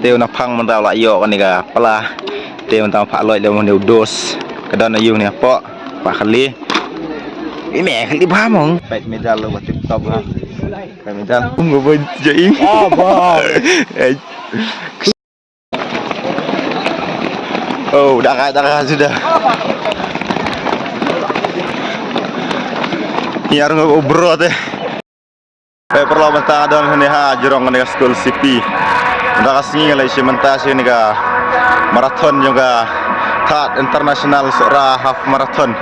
tiêu nó phăng mình đào lại dọ con này cả pala tiêu mình tao phá lội đều một điều dos cái đó là yêu này po và khali cái mẹ khali ba mong phải mình ra luôn và tiếp tục ha phải mình ra không có bên dễ oh dah sudah ini orang ngobrol teh perlu mentah dong ini ha jorong ini school CP dah kasih ngalai si mentah si ini marathon juga third international sora half marathon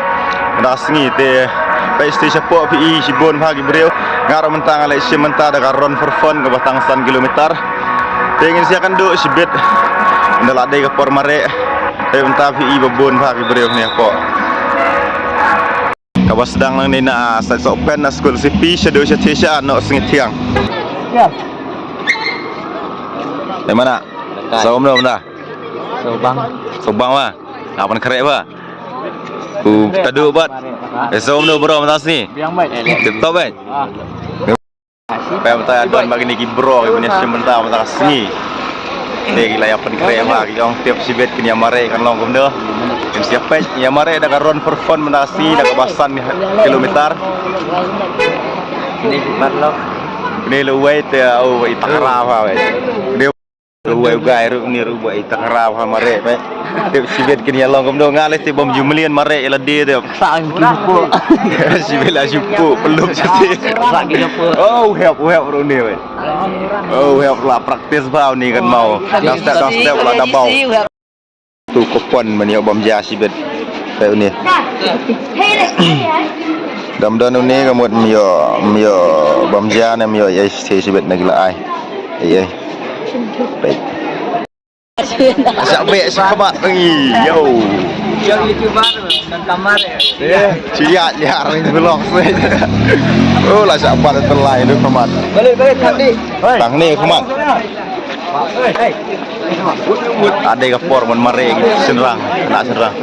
dah kasih teh pasti siapa PI si bon pagi beliau ngarap mentah ngalai si mentah dah run for fun ke batang 1 kilometer ingin siakan duk si bet dah ladai ke por mare mentah PI babon pagi beliau ni apa kawas sedang lang ni na sa open na school CP shadow siya no singit tiang. Ya. Di mana? Sobang dah. Sobang mah. Apa kerek ba? Tadu bat. Sobang no bro matas ni. Biang baik. Tip baik. Pay mata adon bagi ni bro ibu ni sementara mata sini. Dek layak kerek ba yang tiap sibet kini mare kan long gumdo. Siapa yang mare dah run for fun menasi dah kebasan kilometer ini barlok ini luwai te au itakara ha we dia luwai gai ru ni ru buat itakara ha mare pe dia sibet kini long kom do ngale te bom jumlian mare ela dia te sang jupu sibela jupu peluk sati lagi jupu oh help ru ni we oh help lah praktis bau ni kan mau step lah dah bau tu kupon meni bom jasibet kayak ni dam-dam ni kamut mio bom jas ni mio jasibet negla ai ai baik sampai sahabat lagi yo yang youtuber dan kamar ya cia ni vlog oh lah sahabat terlai tu kamat balik tang ni kamat ada kapor mon mare serang nak serang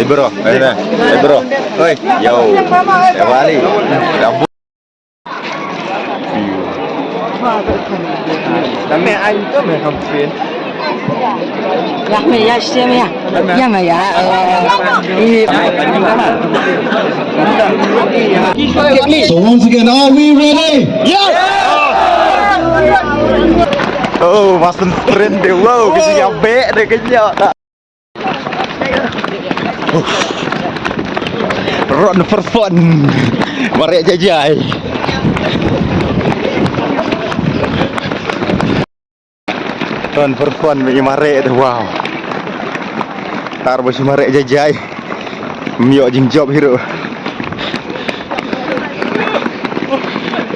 bro bro oi yo wali tapi anh có mày không xuyên ya mày ya xem ya mày ya So once again, are we ready? Yes! Oh, masuk sprint deh, wow, bisa nyampe deh kayaknya. Run for fun, mari jajai. Run for fun, bagi mari deh, wow. Tar bos mari jajai, mio jing job hero.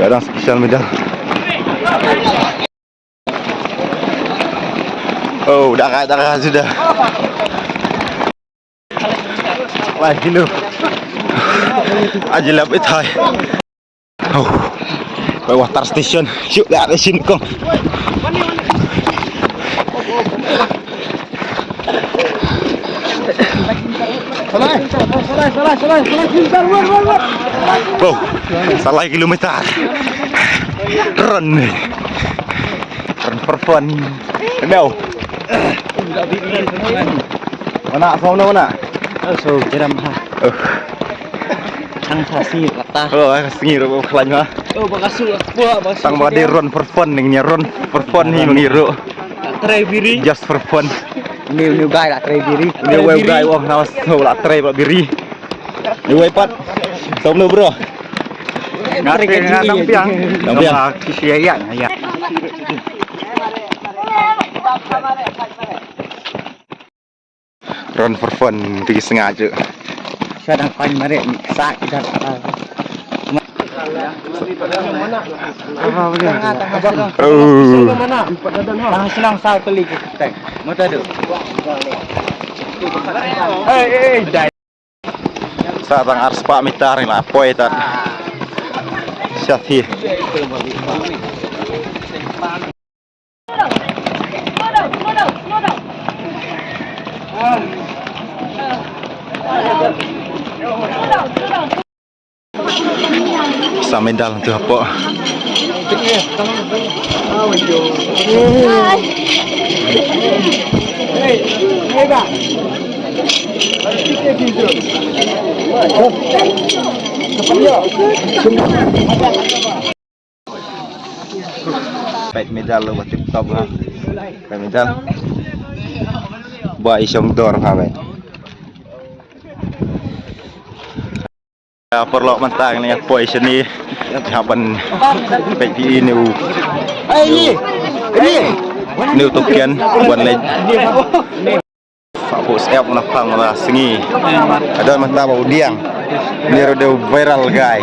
Ada spesial medal. Oh, dah sudah. Lagi lu. Aja lap itu. Oh, bawah tar station. Yuk, dah ada sini kong. Salah. Oh, salah kilometer. Run for fun. Mel. Mana mana? So jeram ha. Sang sasi kata. Oh, sengir kelanya ha. Oh, bakasu. Sang bade run for fun ning run for fun ni mengiru. Try biri just for fun. New guy lah try biri. New guy wah nawas lah try biri. New pat. Som lu bro. Ngari nampiang kisi ya. Run for fun di sengaja. Saya dapat mari sak kita. Senang saya kali kita. Mata tu. Sa tang ars pa mitar la poetat. Syati. Sa medal tu apa? Pet medal lo buat top ha. Pet medal. Buat isong dor ha ben. Perlu mentang ni apa sini hapan pet ini u. Ini utopian buat lej. Pak bos app menapang lah sengi. Ada mentang bau diang. Niro de viral guy.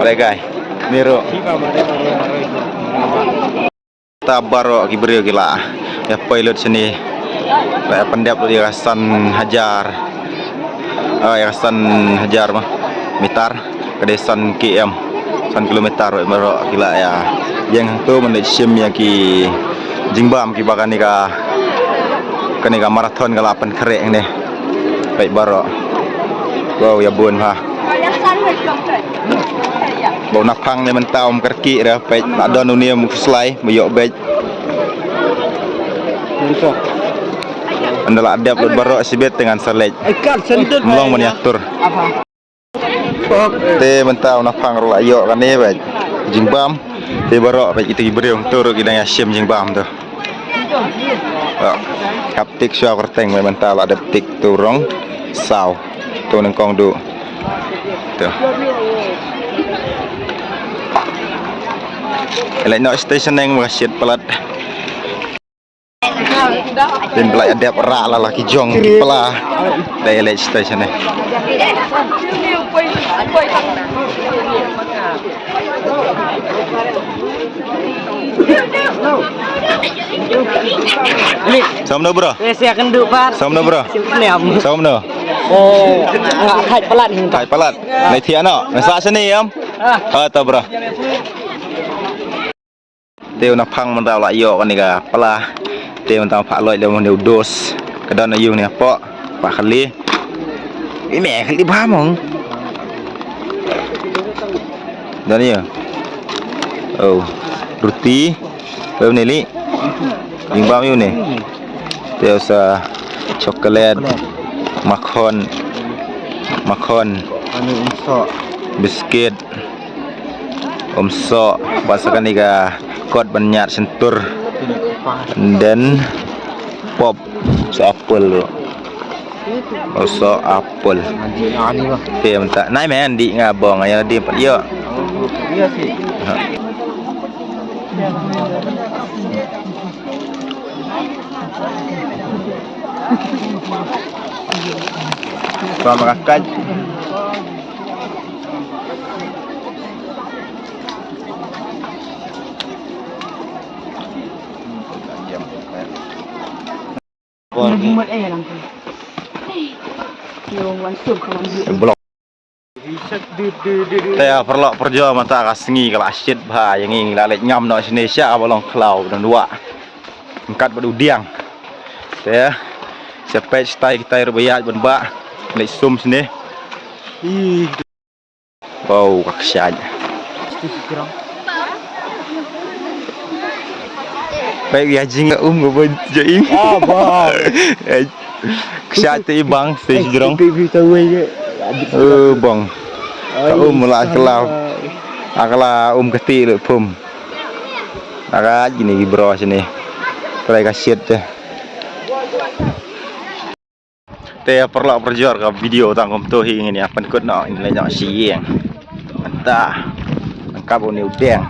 Oleh guy. Niro. Tabaro kibrio gila. Ya pilot sini. Kayak pendap di Hasan Hajar. Ya Hasan Hajar mah. Meter ke desan km 1 kilometer baru gila ya yang tu menit sim yang ki jingbam ki bagan ni ka marathon ka 8 kerek ni baik baru wow ya bun ha bau napang ni mentaum kerki dah baik nak don dunia muslai bayok baik andala adab baru sibet dengan selej melong meniatur te mentau napang ro ayo kan ni baik jingbam te barok baik itu ibriung tur kita ya sim jingbam tu kaptik sya kerteng mentau ada tik turong sau tu nang kong du tu elek no station yang masjid pelat dan pelak ada perak lah laki jong pelah dari elek station ni Sama bro. Saya akan duduk par. Sama bro. Sama. Khai pelat. Khai pelat. Nai thian no. Nasa sini am. Ta bro. Teu nak phang man tao la yo kan ni ka pelah. Teu tao phak loi le mon deu dos. Kedon ayu ni apa? Pak kali. Ini kali paham. Dan ya. Oh, roti. Bom ni li. Jingbam you ni. Terus coklat, makon, Anu umso. biskuit, omso, basakan ni ka kot banyak sentur, dan pop, so apple, so apple. Teh mentak, naik main di ngabong, ayah di empat yo. Iya sih. Sama kakak. Blok. Saya perlu perjuang mata kasengi kalau asyik bah yang ini lalat nyam no Indonesia balong klau dan dua angkat berudiang. Saya sampai stay kita berbayar benbak naik sum sini. Wow kaksyad. Baik ya jing ngobon jaing. Bah. Kaksyad tu bang sejrong. Tahu je. Bang. Mula kelau. Akala keti le pum. Agak gini bro sini. Try kasyat je. Teh perlu perjuar ke video tangkom tu hingga ni apa kod nak ini lenyap siang. Entah. Angkap ni udang.